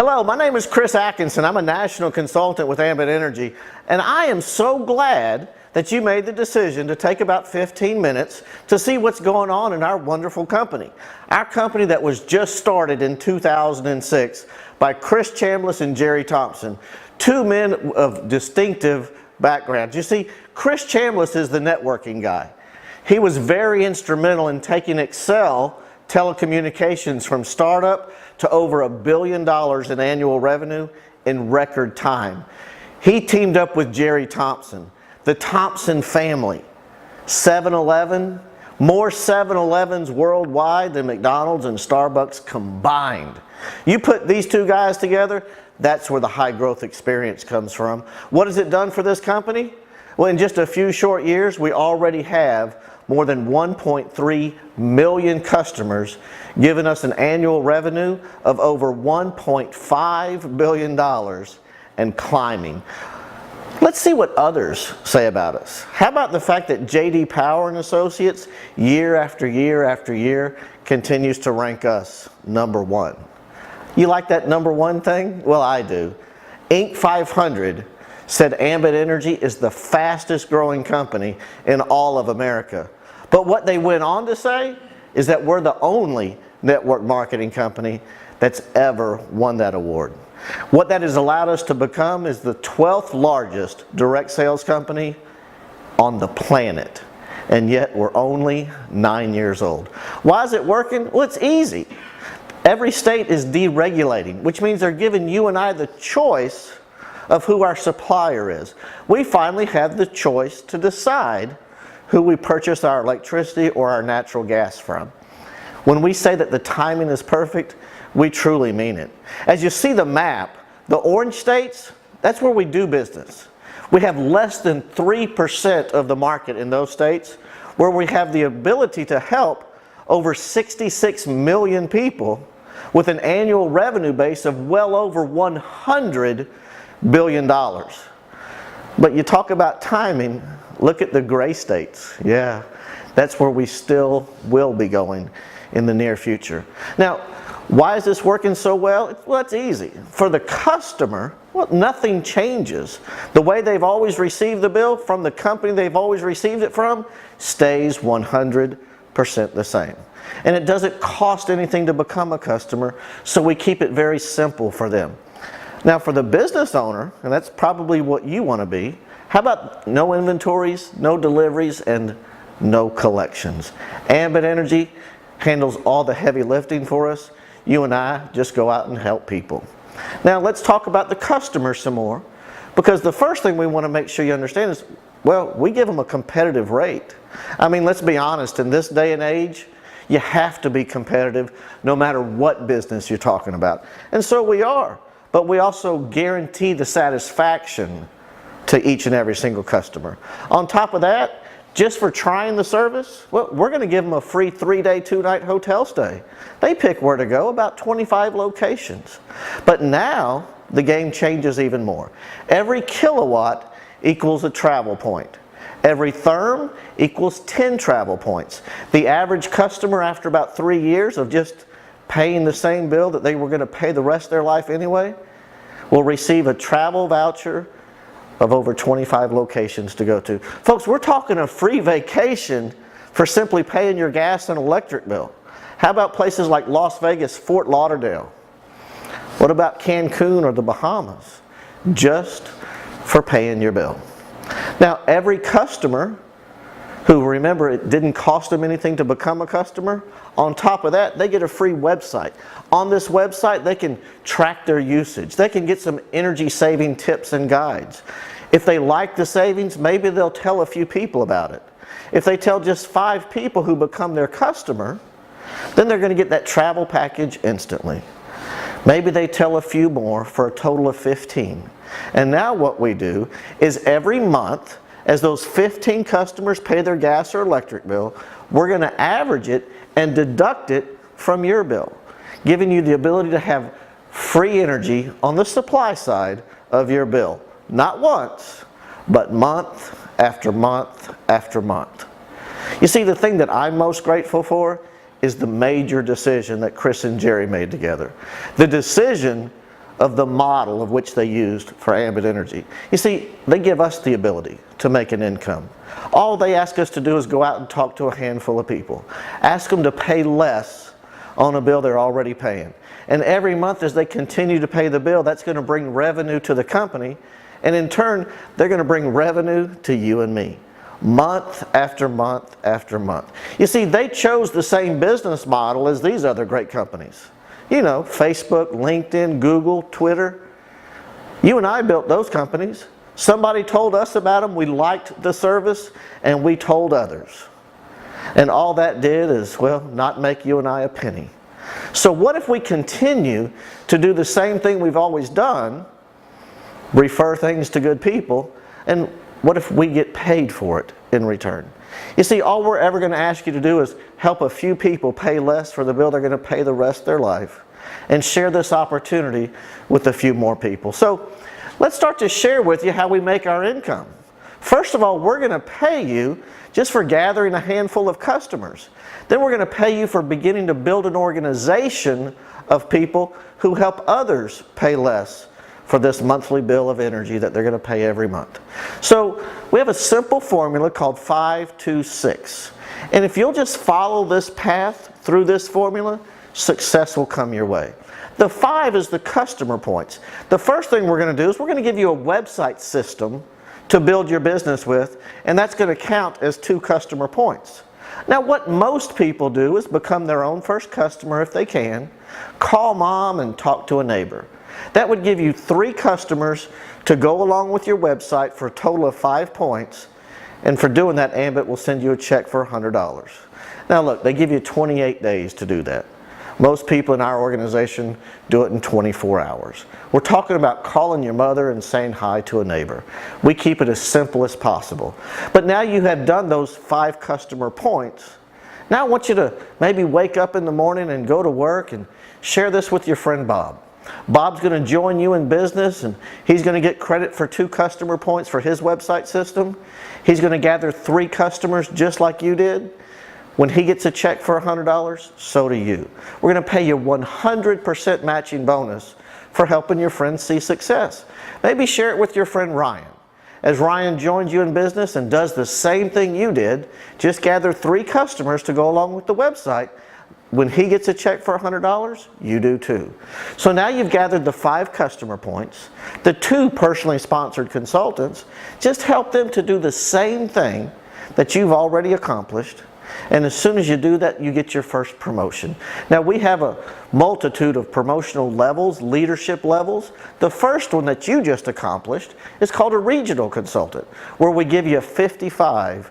Hello, my name is Chris Atkinson. I'm a national consultant with Ambit Energy, and I am so glad that you made the decision to take about 15 minutes to see what's going on in our wonderful company. Our company that was just started in 2006 by Chris Chambliss and Jerry Thompson, two men of distinctive backgrounds. You see, Chris Chambliss is the networking guy. He was very instrumental in taking Excel telecommunications from startup to over $1 billion in annual revenue in record time. He teamed up with Jerry Thompson, the Thompson family. 7-Eleven, more 7-Elevens worldwide than McDonald's and Starbucks combined. You put these two guys together, that's where the high growth experience comes from. What has it done for this company? Well, in just a few short years, we already have more than 1.3 million customers, giving us an annual revenue of over $1.5 billion and climbing. Let's see what others say about us. How about the fact that J.D. Power and Associates, year after year after year, continues to rank us #1. You like that #1 thing? Well, I do. Inc. 500 said Ambit Energy is the fastest growing company in all of America. But what they went on to say is that we're the only network marketing company that's ever won that award. What that has allowed us to become is the 12th largest direct sales company on the planet. And yet we're only 9 years old. Why is it working? Well, it's easy. Every state is deregulating, which means they're giving you and I the choice of who our supplier is. We finally have the choice to decide who we purchase our electricity or our natural gas from. When we say that the timing is perfect, we truly mean it. As you see the map, the orange states, that's where we do business. We have less than 3% of the market in those states, where we have the ability to help over 66 million people with an annual revenue base of well over $100 billion. But you talk about timing, look at the gray states. Yeah, that's where we still will be going in the near future. Now, why is this working so well? Well, it's easy. For the customer, well, nothing changes. The way they've always received the bill from the company they've always received it from stays 100% the same. And it doesn't cost anything to become a customer, so we keep it very simple for them. Now, for the business owner, and that's probably what you want to be, how about no inventories, no deliveries, and no collections? Ambit Energy handles all the heavy lifting for us. You and I just go out and help people. Now, let's talk about the customer some more, because the first thing we want to make sure you understand is, well, we give them a competitive rate. I mean, let's be honest, in this day and age, you have to be competitive no matter what business you're talking about. And so we are, but we also guarantee the satisfaction to each and every single customer. On top of that, just for trying the service, well, we're going to give them a free 3-day, 2-night hotel stay. They pick where to go, about 25 locations. But now, the game changes even more. Every kilowatt equals a travel point. Every therm equals 10 travel points. The average customer, after about 3 years of just paying the same bill that they were going to pay the rest of their life anyway, will receive a travel voucher of over 25 locations to go to. Folks, we're talking a free vacation for simply paying your gas and electric bill. How about places like Las Vegas, Fort Lauderdale? What about Cancun or the Bahamas? Just for paying your bill. Now, every customer who, remember, it didn't cost them anything to become a customer, on top of that, they get a free website. On this website, they can track their usage. They can get some energy saving tips and guides. If they like the savings, maybe they'll tell a few people about it. If they tell just 5 people who become their customer, then they're going to get that travel package instantly. Maybe they tell a few more for a total of 15. And now what we do is every month, as those 15 customers pay their gas or electric bill, we're going to average it and deduct it from your bill, giving you the ability to have free energy on the supply side of your bill. Not once, but month after month after month. You see, the thing that I'm most grateful for is the major decision that Chris and Jerry made together. The decision of the model of which they used for Ambit Energy. You see, they give us the ability to make an income. All they ask us to do is go out and talk to a handful of people. Ask them to pay less on a bill they're already paying. And every month as they continue to pay the bill, that's going to bring revenue to the company. And in turn, they're going to bring revenue to you and me. Month after month after month. You see, they chose the same business model as these other great companies. You know, Facebook, LinkedIn, Google, Twitter. You and I built those companies. Somebody told us about them, we liked the service, and we told others. And all that did is, well, not make you and I a penny. So what if we continue to do the same thing we've always done, refer things to good people, and what if we get paid for it in return? You see, all we're ever going to ask you to do is help a few people pay less for the bill they're going to pay the rest of their life, and share this opportunity with a few more people. So let's start to share with you how we make our income. First of all, we're going to pay you just for gathering a handful of customers. Then we're going to pay you for beginning to build an organization of people who help others pay less for this monthly bill of energy that they're going to pay every month. So we have a simple formula called 5-2-6. And if you'll just follow this path through this formula, success will come your way. The 5 is the customer points. The first thing we're going to do is we're going to give you a website system to build your business with, and that's going to count as 2 customer points. Now what most people do is become their own first customer if they can, call mom and talk to a neighbor. That would give you 3 customers to go along with your website for a total of 5 points, and for doing that, Ambit will send you a check for $100. Now look, they give you 28 days to do that. Most people in our organization do it in 24 hours. We're talking about calling your mother and saying hi to a neighbor. We keep it as simple as possible. But now you have done those 5 customer points. Now I want you to maybe wake up in the morning and go to work and share this with your friend Bob. Bob's going to join you in business, and he's going to get credit for 2 customer points for his website system. He's going to gather 3 customers just like you did. When he gets a check for $100, so do you. We're going to pay you 100% matching bonus for helping your friends see success. Maybe share it with your friend Ryan. As Ryan joins you in business and does the same thing you did, just gather 3 customers to go along with the website. When he gets a check for $100, you do too. So now you've gathered the 5 customer points, the 2 personally sponsored consultants. Just help them to do the same thing that you've already accomplished. And as soon as you do that, you get your first promotion. Now we have a multitude of promotional levels, leadership levels. The first one that you just accomplished is called a regional consultant, where we give you a 55%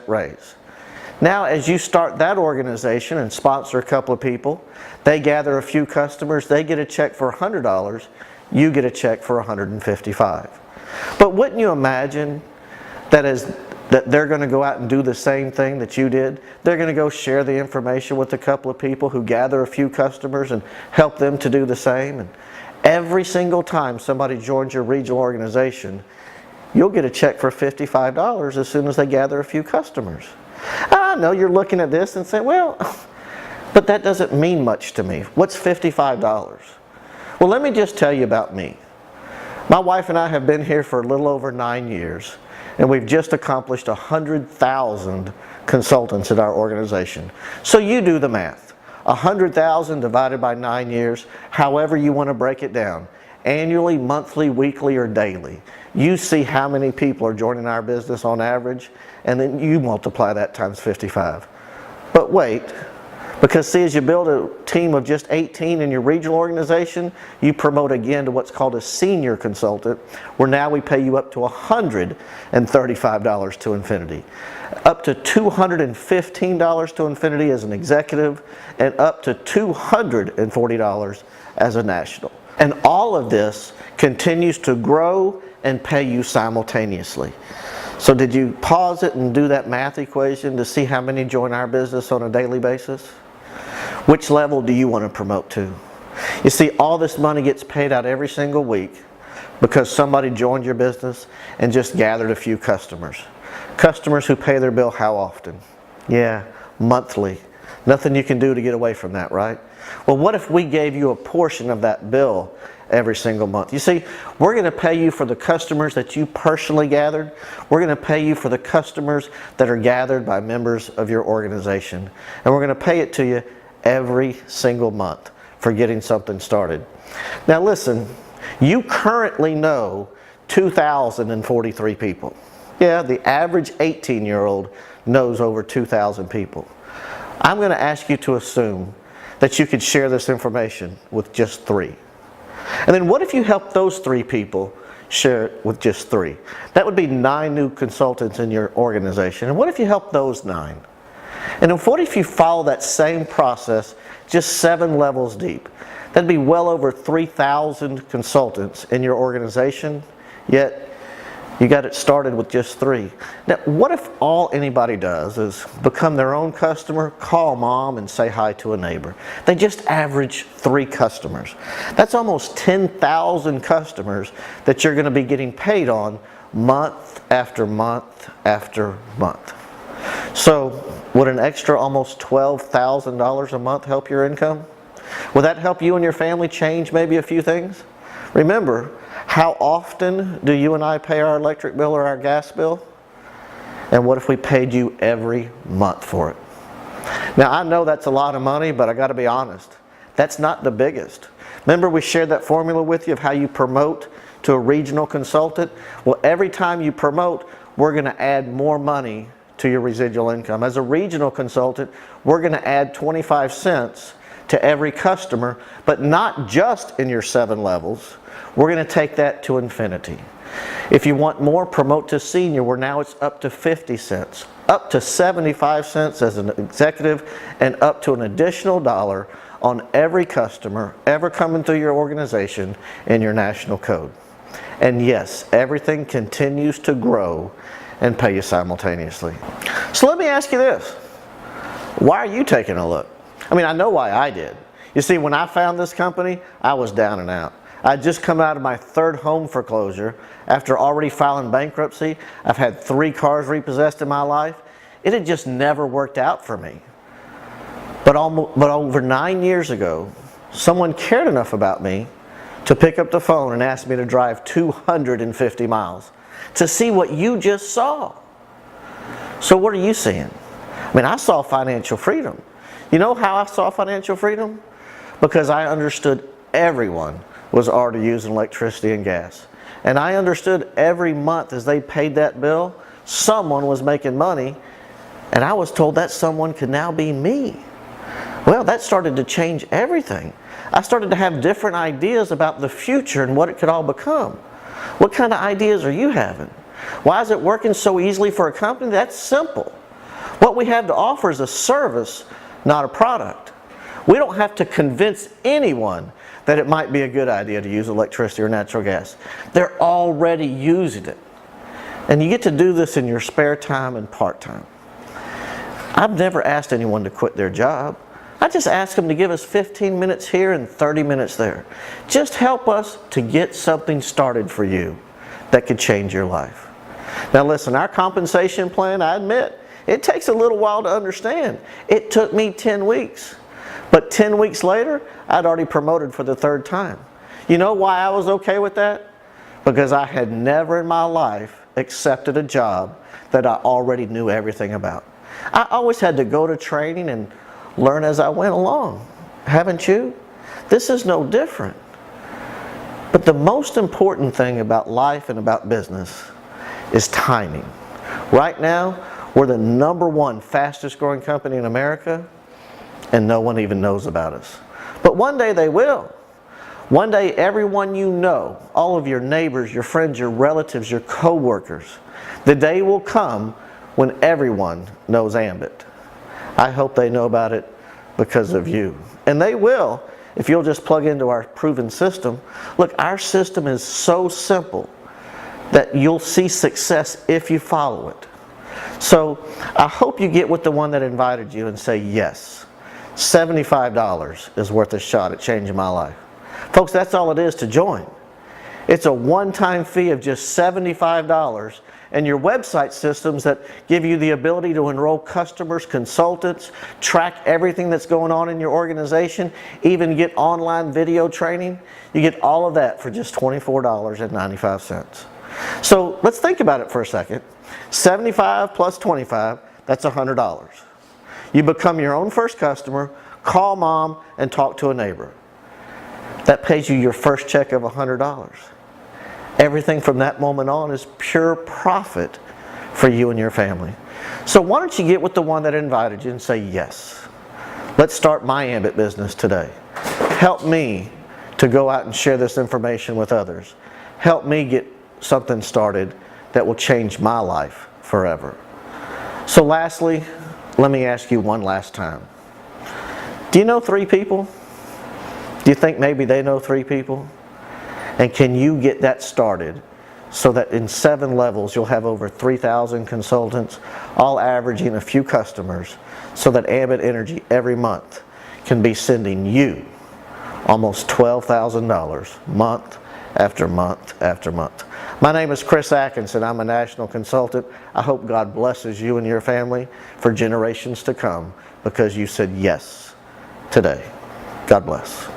raise. Now as you start that organization and sponsor a couple of people, they gather a few customers, they get a check for $100, you get a check for $155. But wouldn't you imagine that they're going to go out and do the same thing that you did? They're going to go share the information with a couple of people who gather a few customers and help them to do the same. And every single time somebody joins your regional organization, you'll get a check for $55 as soon as they gather a few customers. I know you're looking at this and saying, well, but that doesn't mean much to me. What's $55? Well, let me just tell you about me. My wife and I have been here for a little over 9 years, and we've just accomplished 100,000 consultants at our organization. So you do the math. 100,000 divided by 9 years, however you want to break it down. Annually, monthly, weekly, or daily. You see how many people are joining our business on average, and then you multiply that times 55. But wait, because see, as you build a team of just 18 in your regional organization, you promote again to what's called a senior consultant, where now we pay you up to $135 to infinity, up to $215 to infinity as an executive, and up to $240 as a national. And all of this continues to grow and pay you simultaneously. So did you pause it and do that math equation to see how many join our business on a daily basis? Which level do you want to promote to? You see, all this money gets paid out every single week because somebody joined your business and just gathered a few customers. Customers who pay their bill how often? Yeah, monthly. Nothing you can do to get away from that, right? Well, what if we gave you a portion of that bill every single month. You see, we're going to pay you for the customers that you personally gathered. We're going to pay you for the customers that are gathered by members of your organization. And we're going to pay it to you every single month for getting something started. Now listen, you currently know 2,043 people. Yeah, the average 18-year-old knows over 2,000 people. I'm going to ask you to assume that you could share this information with just 3. And then what if you help those 3 people share it with just 3? That would be 9 new consultants in your organization. And what if you help those 9? And then what if you follow that same process just 7 levels deep? That'd be well over 3,000 consultants in your organization, yet you got it started with just 3. Now, what if all anybody does is become their own customer, call mom, and say hi to a neighbor? They just average 3 customers. That's almost 10,000 customers that you're going to be getting paid on month after month after month. So, would an extra almost $12,000 a month help your income? Would that help you and your family change maybe a few things? Remember, how often do you and I pay our electric bill or our gas bill? And what if we paid you every month for it? Now, I know that's a lot of money, but I got to be honest, that's not the biggest. Remember we shared that formula with you of how you promote to a regional consultant? Well, every time you promote, we're going to add more money to your residual income. As a regional consultant, we're going to add 25 cents to every customer, but not just in your 7 levels. We're going to take that to infinity. If you want more, promote to senior, where now it's up to 50 cents, up to 75 cents as an executive, and up to an additional $1 on every customer ever coming through your organization in your national code. And yes, everything continues to grow and pay you simultaneously. So let me ask you this. Why are you taking a look? I mean, I know why I did. You see, when I found this company, I was down and out. I'd just come out of my 3rd home foreclosure after already filing bankruptcy. I've had 3 cars repossessed in my life. It had just never worked out for me. But over 9 years ago, someone cared enough about me to pick up the phone and ask me to drive 250 miles to see what you just saw. So what are you seeing? I mean, I saw financial freedom. You know how I saw financial freedom? Because I understood everyone was already using electricity and gas. And I understood every month as they paid that bill, someone was making money, and I was told that someone could now be me. Well, that started to change everything. I started to have different ideas about the future and what it could all become. What kind of ideas are you having? Why is it working so easily for a company? That's simple. What we have to offer is a service, not a product. We don't have to convince anyone that it might be a good idea to use electricity or natural gas. They're already using it. And you get to do this in your spare time and part-time. I've never asked anyone to quit their job. I just ask them to give us 15 minutes here and 30 minutes there. Just help us to get something started for you that could change your life. Now listen, our compensation plan, I admit, it takes a little while to understand. It took me 10 weeks. But 10 weeks later, I'd already promoted for the 3rd time. You know why I was okay with that? Because I had never in my life accepted a job that I already knew everything about. I always had to go to training and learn as I went along. Haven't you? This is no different. But the most important thing about life and about business is timing. Right now, we're the #1 fastest growing company in America, and no one even knows about us. But one day they will. One day everyone you know, all of your neighbors, your friends, your relatives, your co-workers, the day will come when everyone knows Ambit. I hope they know about it because of you. And they will if you'll just plug into our proven system. Look, our system is so simple that you'll see success if you follow it. So I hope you get with the one that invited you and say yes. $75 is worth a shot at changing my life. Folks, that's all it is to join. It's a one-time fee of just $75, and your website systems that give you the ability to enroll customers, consultants, track everything that's going on in your organization, even get online video training. You get all of that for just $24.95. So let's think about it for a second. 75 plus 25, that's $100. You become your own first customer, call mom, and talk to a neighbor. That pays you your first check of $100. Everything from that moment on is pure profit for you and your family. So why don't you get with the one that invited you and say yes. Let's start my Ambit business today. Help me to go out and share this information with others. Help me get something started that will change my life forever. So lastly, let me ask you one last time. Do you know 3 people? Do you think maybe they know 3 people? And can you get that started so that in 7 levels you'll have over 3,000 consultants, all averaging a few customers, so that Ambit Energy every month can be sending you almost $12,000 month after month after month. My name is Chris Atkinson. I'm a national consultant. I hope God blesses you and your family for generations to come because you said yes today. God bless.